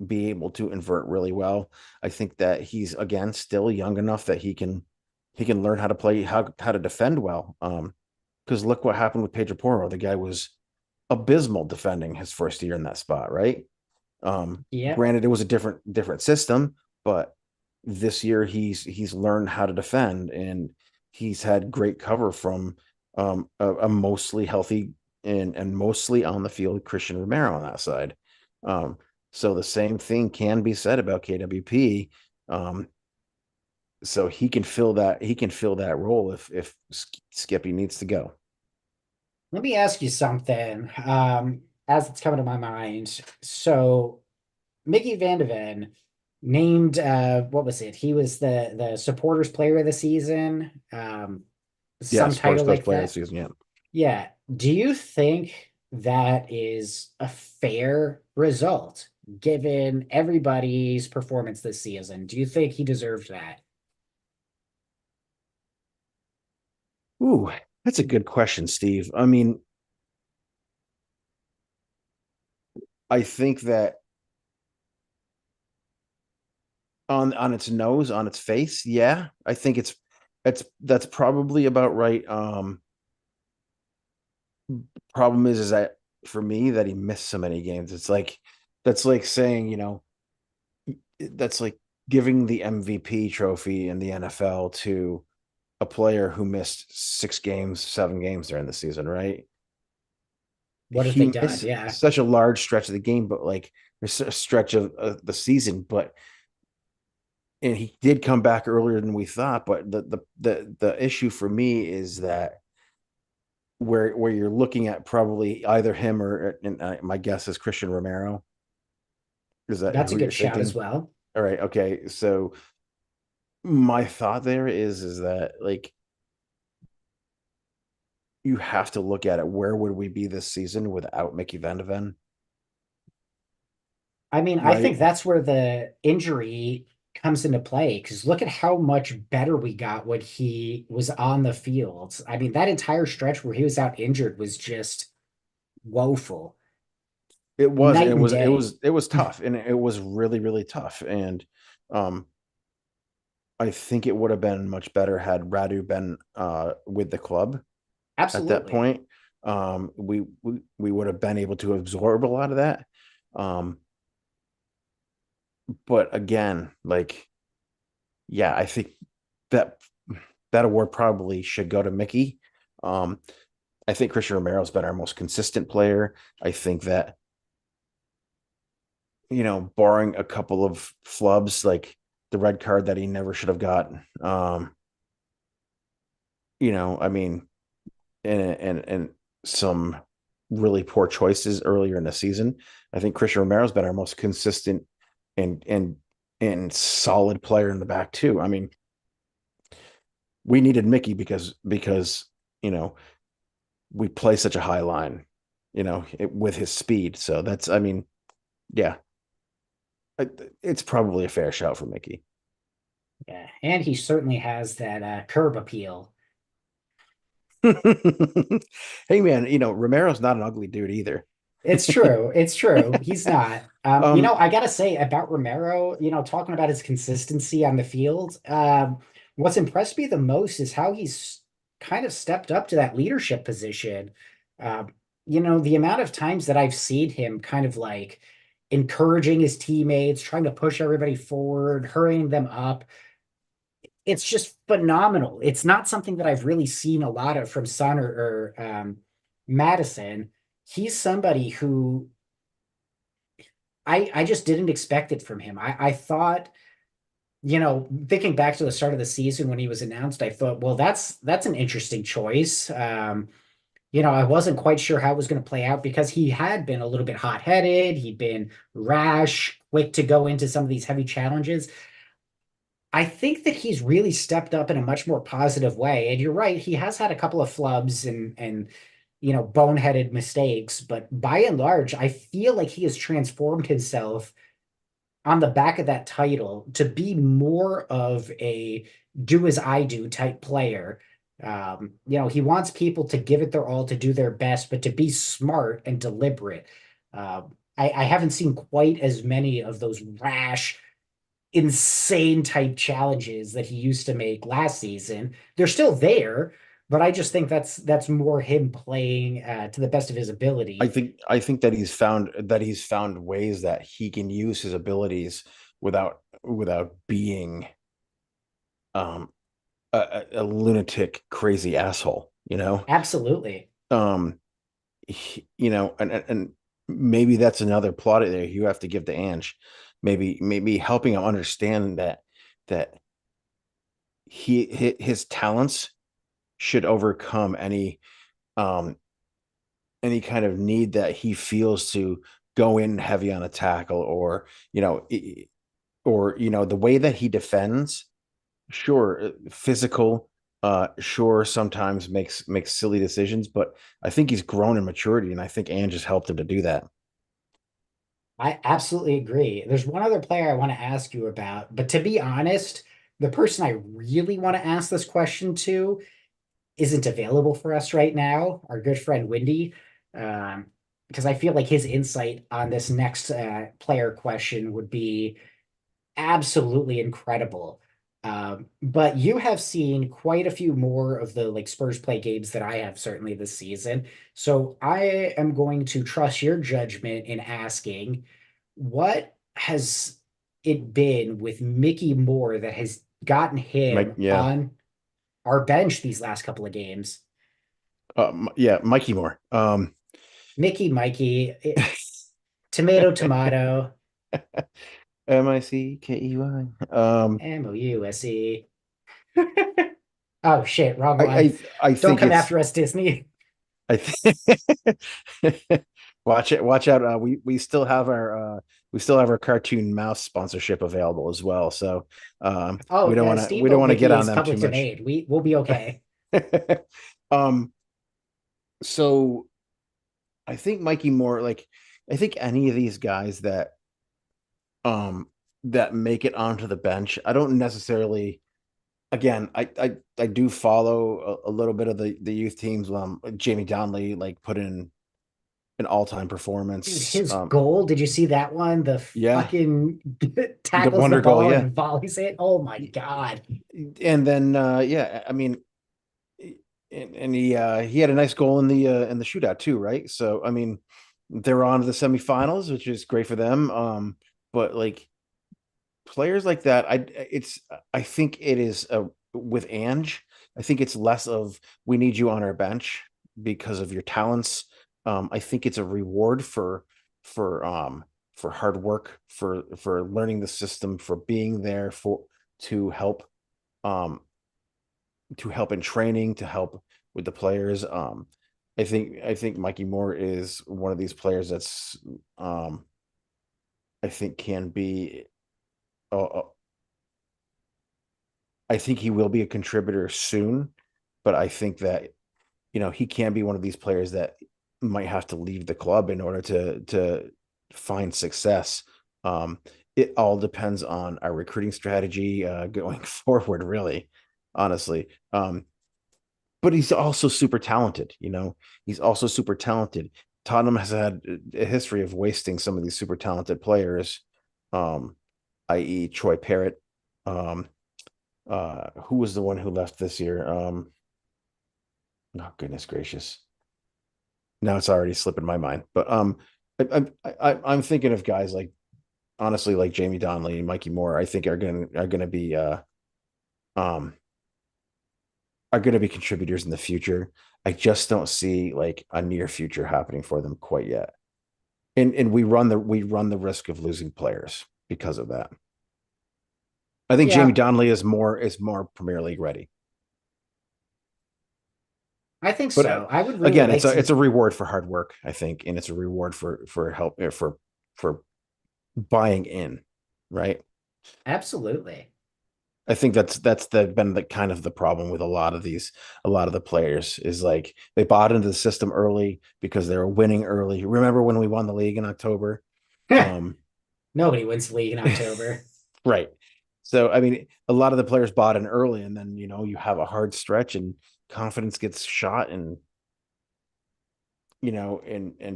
be able to invert really well. I think that he's again still young enough that he can learn how to play how to defend well. Because look what happened with Pedro Porro. The guy was abysmal defending his first year in that spot, right? Yep. Granted, it was a different system, but this year he's learned how to defend, and he's had great cover from a mostly healthy and mostly on the field Christian Romero on that side. Um, so the same thing can be said about KWP. Um, So he can fill that role if Skippy needs to go. Let me ask you something, as it's coming to my mind. So Mickey Van de Ven named what was it? He was the supporters player of the season, Yeah, some sports title best like player of the that. season. Yeah. Yeah. Do you think that is a fair result given everybody's performance this season? Do you think he deserved that? Ooh, that's a good question, Steve. I mean, I think that on its nose, on its face, yeah, I think that's probably about right. Problem is that for me that he missed so many games. It's like that's like saying, that's like giving the MVP trophy in the NFL to a player who missed 6 games, 7 games during the season, right? What have they He done? missed Yeah. such a large stretch of the game, but like there's a stretch of the season, but and he did come back earlier than we thought. But the issue for me is that where you're looking at probably either him or and my guess is Christian Romero. Is that That's who a you're good shout as thinking? well. All right, okay. So my thought there is that like you have to look at it. Where would we be this season without Mickey Van de Ven? I mean, I think Right? that's where the injury comes into play because look at how much better we got when he was on the field. I mean, that entire stretch where he was out injured was just woeful, It was, and night it and was, it day. was, it was tough, and it was really, really tough. And um, I think it would have been much better had Radu been with the club at that Absolutely. point. We would have been able to absorb a lot of that. Um, but again, like, yeah, I think that that award probably should go to Mickey. Um, I think Christian Romero's been our most consistent player. I think that, barring a couple of flubs, like the red card that he never should have gotten. I mean, and some really poor choices earlier in the season. I think Christian Romero's been our most consistent and and and solid player in the back too. I mean, we needed Mickey because you know we play such a high line, with his speed. So that's, I mean, yeah, it's probably a fair shout for Mickey. Yeah. And he certainly has that curb appeal. Hey man, Romero's not an ugly dude either. It's true. It's true. He's not. um, I gotta say about Romero, talking about his consistency on the field, what's impressed me the most is how he's kind of stepped up to that leadership position. Um, the amount of times that I've seen him kind of like encouraging his teammates, trying to push everybody forward, hurrying them up. It's just phenomenal. It's not something that I've really seen a lot of from Son or Madison. He's somebody who I just didn't expect it from him. I thought, thinking back to the start of the season when he was announced, I thought, well, that's an interesting choice. I wasn't quite sure how it was going to play out because he had been a little bit hot-headed, he'd been rash, quick to go into some of these heavy challenges. I think that he's really stepped up in a much more positive way. And you're right, he has had a couple of flubs and boneheaded mistakes, but by and large, I feel like he has transformed himself on the back of that title to be more of a do as I do type player. He wants people to give it their all, to do their best, but to be smart and deliberate. I haven't seen quite as many of those rash, insane type challenges that he used to make last season. They're still there, but I just think that's more him playing to the best of his I ability. think I think that he's found ways that he can use his abilities without being um a lunatic crazy asshole, Absolutely. um and maybe that's another plot there you have to give to Ange, maybe helping him understand that his talents should overcome um any kind of need that he feels to go in heavy on a tackle, or the way that he defends. Sure, physical, sure, sometimes makes silly decisions, but I think he's grown in maturity, and I think Ange has helped him to do that. I absolutely agree. There's one other player I want to ask you about, but to be honest, the person I really want to ask this question to isn't available for us right now, our good friend Wendy, because I feel like his insight on this next player question would be absolutely incredible. But you have seen quite a few more of the like Spurs play games that I have certainly this season. So I am going to trust your judgment in asking, what has it been with Mickey Moore that has gotten Mike, him yeah, on our bench these last couple of games? yeah, Mikey Moore. Mickey, Mikey, tomato, tomato, Mickey. Mouse. Oh shit, wrong I one. I Don't think come it's after us, Disney. I think watch out. We still have our cartoon mouse sponsorship available as well. So Oh, we don't Steamboat want to get Mickey on is them too public much. domain. We'll be okay. um, so I think Mikey Moore, like I think any of these guys um that make it onto the bench, I don't necessarily. Again, I do follow a little bit of the youth teams. Jamie Donnelly like put in an all-time Dude, performance. his goal, did you see that one? The Yeah, fucking the tackles the wonder goal, ball yeah. and volleys it. Oh my God. And then yeah, I mean, and he had a nice goal in the shootout too, right? So I mean, they're on to the semifinals, which is great for them. But like players like that, I think it is with Ange. I think it's less of we need you on our bench because of your talents. I think it's a reward for um for hard work, for learning the system, for being there for to help um to help in training, to help with the players. I think Mikey Moore is one of these players that's um I think can be uh, I think he will be a contributor soon, but I think that he can be one of these players that might have to leave the club in order to find success. Um, it all depends on our recruiting strategy going forward, really, honestly. But he's also super talented. He's also super talented. Tottenham has had a history of wasting some of these super talented players, um, i.e., Troy Parrott. Um, who was the one who left this year? Oh goodness gracious. Now it's already slipping my mind. But I'm thinking of guys like honestly like Jamie Donnelly and Mikey Moore. I think um are gonna be contributors in the future. I just don't see like a near future happening for them quite yet. And we run the risk of losing players because of that. I think Jamie Yeah, Donnelly is more Premier League ready. I think But so. I would really again, like it's to. a reward for hard work, I think, and it's a reward for help for buying in, right? Absolutely. I think been the kind of the problem with a lot of the players is like they bought into the system early because they were winning early. Remember when we won the league in October? Um, Nobody wins the league in October. right. So I mean, a lot of the players bought in early, and then you have a hard stretch, and confidence gets shot, and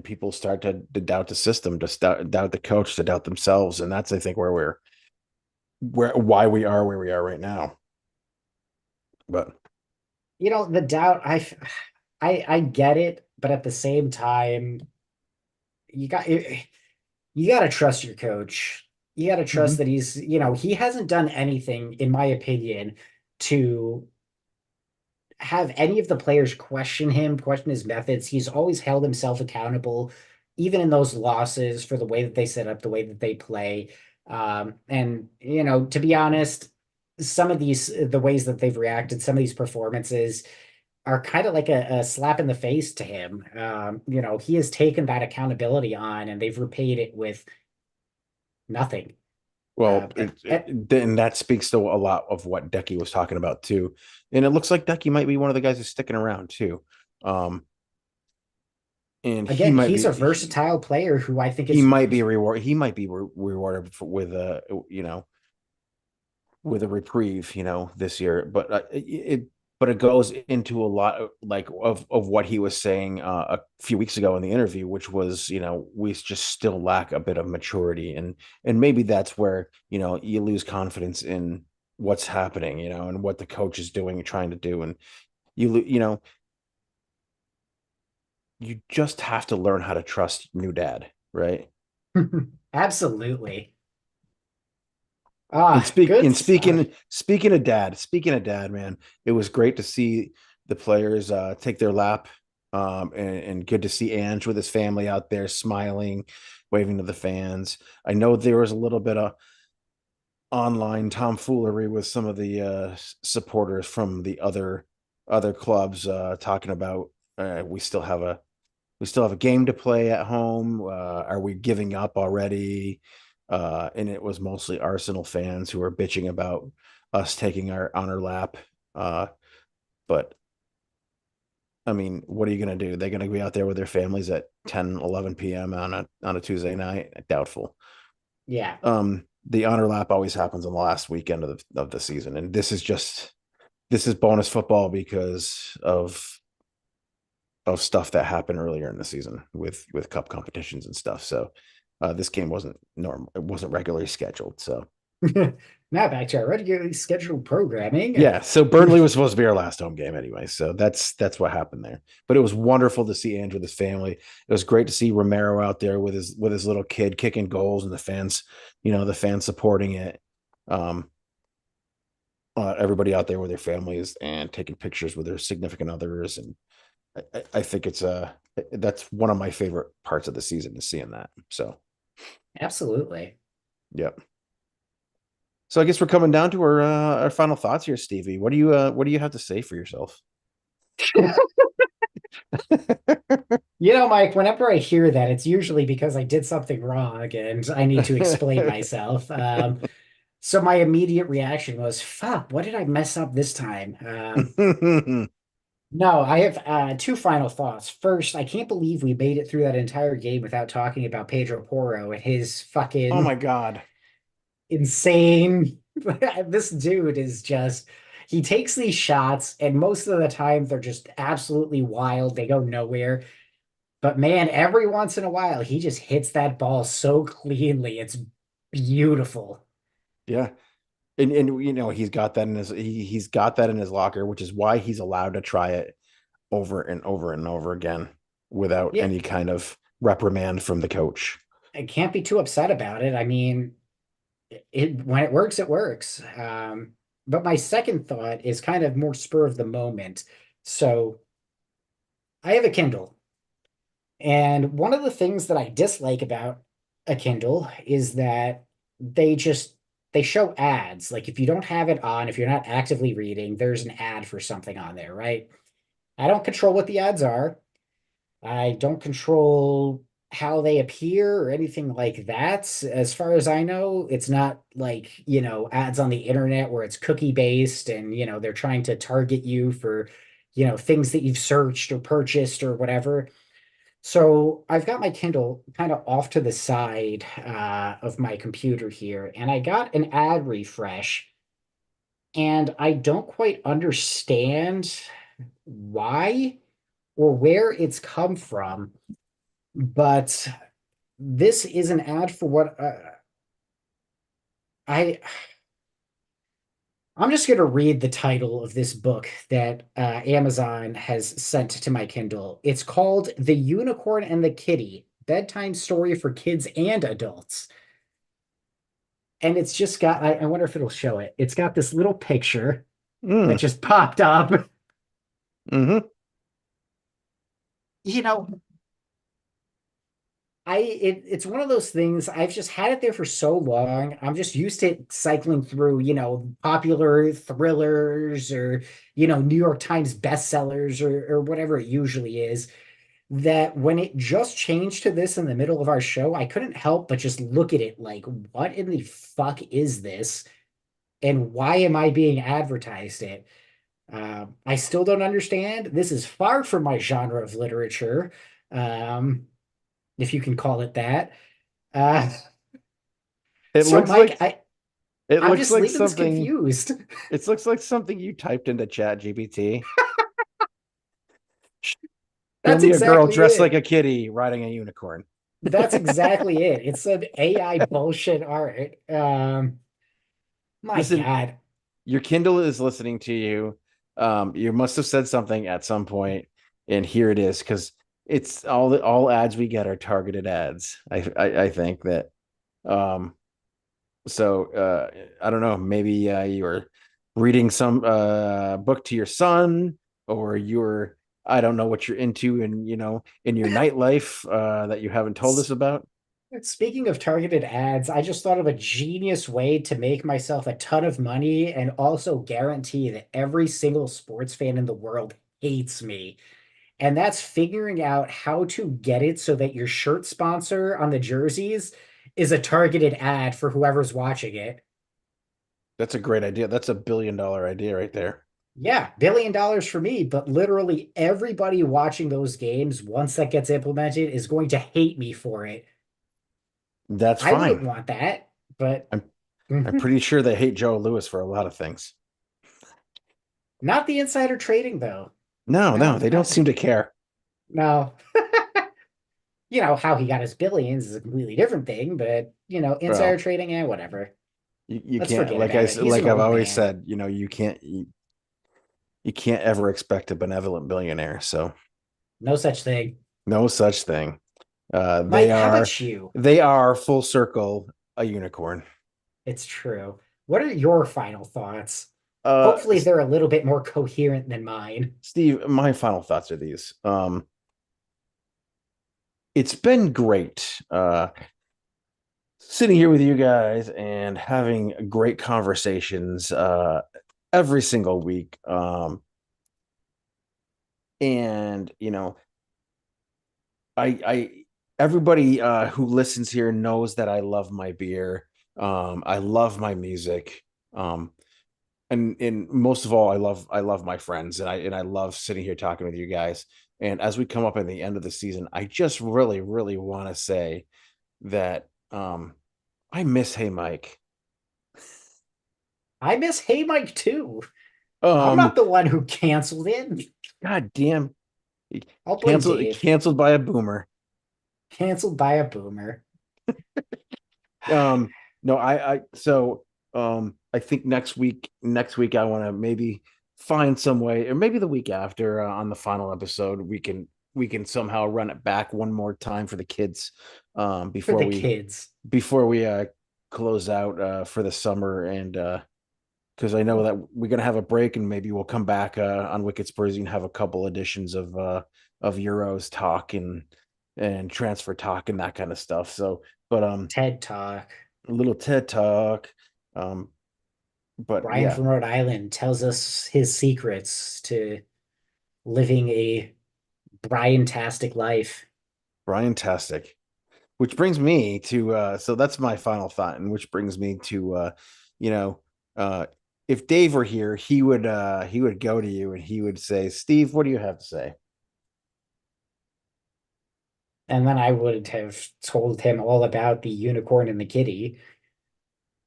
people start to doubt the system, to doubt the coach, to doubt themselves, and that's I think why we are where we are right now. But The doubt, I get it, but at the same time, you got you got to trust your coach. You got to trust Mhm. that he hasn't done anything, in my opinion, to have any of the players question him, question his methods. He's always held himself accountable, even in those losses, for the way that they set up, the way that they play. And to be honest, some of these, the ways that they've reacted, some of these performances are kind of like a slap in the face to him. He has taken that accountability on, and they've repaid it with nothing. Uh, Well, and, and then that speaks to a lot of what Decky was talking about too, and it looks like Decky might be one of the guys who's sticking around too. Um, and again, he's a versatile player who I think he is. might be reward he might be rewarded with with a reprieve, this year. But it goes into a lot of, like of what he was saying a few weeks ago in the interview, which was, we just still lack a bit of maturity, and maybe that's where you lose confidence in what's happening, and what the coach is doing and trying to do, and you just have to learn how to trust new dad, right? Absolutely. And Ah, good stuff. speaking of dad, man, it was great to see the players take their lap, and good to see Ange with his family out there smiling, waving to the fans. I know there was a little bit of online tomfoolery with some of the supporters from the other clubs, talking about, we still have a game to play at home. Are we giving up already? And it was mostly Arsenal fans who were bitching about us taking our on our lap. Uh, but I mean, what are you going to do? They're going to be out there with their families at 10, 11 p.m. on a Tuesday night? Doubtful. Yeah, The honor lap always happens on the last weekend of the season, and this is bonus football because of stuff that happened earlier in the season with cup competitions and stuff. So this game wasn't normal. It wasn't regularly scheduled. So now back to our regularly scheduled programming. yeah. So Burnley was supposed to be our last home game anyway. So that's what happened there. But it was wonderful to see Andrew with his family. It was great to see Romero out there with his little kid kicking goals, and the fans supporting it. Um, Everybody out there with their families and taking pictures with their significant others, and I think that's one of my favorite parts of the season is seeing that. So Absolutely. yeah. So I guess we're coming down to our final thoughts here, Stevie. What do you have to say for yourself? Mike, whenever I hear that, it's usually because I did something wrong and I need to explain myself. So my immediate reaction was, fuck, what did I mess up this time? No, I have two final thoughts. First, I can't believe we made it through that entire game without talking about Pedro Porro and his Oh my fucking God. insane. This dude is just, he takes these shots, and most of the time they're just absolutely wild. They go nowhere. But man, every once in a while, he just hits that ball so cleanly. It's beautiful. Yeah. And he's got that in his locker, which is why he's allowed to try it over and over and over again without Yeah, any kind of reprimand from the coach. I can't be too upset about it. I mean, it when it works, it works. But my second thought is kind of more spur of the moment. So I have a Kindle, and one of the things that I dislike about a Kindle is that they just they show ads. Like if you don't have it on, if you're not actively reading, there's an ad for something on there, right? I don't control what the ads are. I don't control how they appear or anything like that. As far as I know, it's not like, ads on the internet where it's cookie based and, they're trying to target you for, things that you've searched or purchased or whatever. So I've got my Kindle kind of off to the side of my computer here, and I got an ad refresh, and I don't quite understand why or where it's come from, but this is an ad for what I I'm just going to read the title of this book that Amazon has sent to my Kindle. It's called The Unicorn and the Kitty, Bedtime Story for Kids and Adults. And it's just got, I wonder if it'll show it. It's got this little picture that Mm, just popped up. hmm You know, it's one of those things. I've just had it there for so long. I'm just used to cycling through, popular thrillers or, New York Times bestsellers or whatever it usually is. That when it just changed to this in the middle of our show, I couldn't help but just look at it like, what in the fuck is this? And why am I being advertised it? I still don't understand. This is far from my genre of literature, um, if you can call it that. Uh, It so looks Mike, like it I'm looks just like leaving this something. confused. It looks like something you typed into Chat GPT. Show That's me a girl exactly dressed like a it. kitty riding a unicorn. That's exactly it. It's some AI bullshit art. My Listen, God. your Kindle is listening to you. You must have said something at some point, and here it is because it's all ads we get are targeted ads. I think that um so I don't know, maybe you were reading some book to your son, or you're I don't know what you're into in in your nightlife that you haven't told us about. Speaking of targeted ads, I just thought of a genius way to make myself a ton of money and also guarantee that every single sports fan in the world hates me. And that's figuring out how to get it so that your shirt sponsor on the jerseys is a targeted ad for whoever's watching it. That's a great idea. That's $1 billion idea right there. Yeah, $1 billion for me, but literally everybody watching those games, once that gets implemented, is going to hate me for it. That's I wouldn't fine. want that, but I'm I'm pretty sure they hate Joe Lewis for a lot of things. not the insider trading though. No, no, No, they don't not seem to care. no. How he got his billions is a completely different thing, but insider Well, trading, whatever. you Let's can't forget about it. He's an like I've old always man. said, you can't ever expect a benevolent billionaire. So No such thing. no such thing. Uh, they Mike, how are about you? they are full circle a unicorn. It's true. What are your final thoughts? Uh, Hopefully they're a little bit more coherent than mine. Steve, my final thoughts are these. It's been great sitting here with you guys and having great conversations every single week. And I everybody who listens here knows that I love my beer. I love my music. Um, and most of all, I love my friends, and I love sitting here talking with you guys. And as we come up in the end of the season, I just really, really want to say that I miss Hey Mike. I miss Hey Mike too. I'm Um, not the one who canceled it. God damn, I'll blame Dave. canceled by a boomer. Canceled by a boomer. Um, no, I think next week I want to maybe find some way, or maybe the week after on the final episode we can somehow run it back one more time for the kids For the kids. before we close out for the summer, and because I know that we're gonna have a break, and maybe we'll come back on Wicked Spurs and have a couple editions of Euros talk and transfer talk and that kind of stuff. So, but TED Talk. a little TED talk. Um, but Brian yeah, from Rhode Island tells us his secrets to living a Brian-tastic life. Brian Tastic. Which brings me to so that's my final thought, and which brings me to you know, uh if Dave were here, he would go to you and he would say, Steve, what do you have to say? And then I would have told him all about the unicorn and the kitty.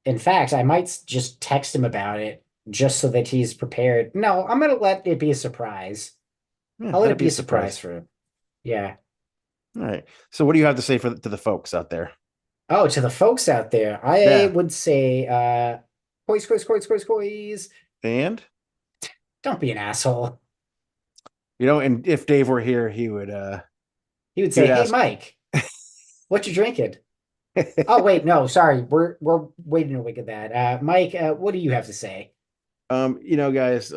In fact, I might just text him about it just so that he's prepared. No, I'm gonna let it be a surprise. Yeah, I'll let let it it be be a a surprise surprise. for him. Yeah. All right. So what do you have to say to the folks out there? Oh, to the folks out there, I Yeah. would say, coys, coys, coys, coys, coys. And Don't be an asshole. and if Dave were here, He would he say, would "Hey, ask Mike, what you drinking?" Oh, wait, no, sorry. We're waiting to look at that. Mike, what do you have to say? guys,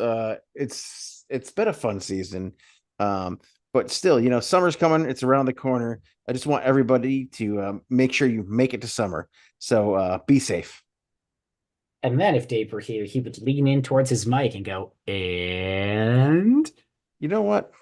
it's been a fun season. Um, but still, summer's coming. It's around the corner. I just want everybody to make sure you make it to summer. So be safe. And then if Dave were here, he would lean in towards his mic and go, and You know what?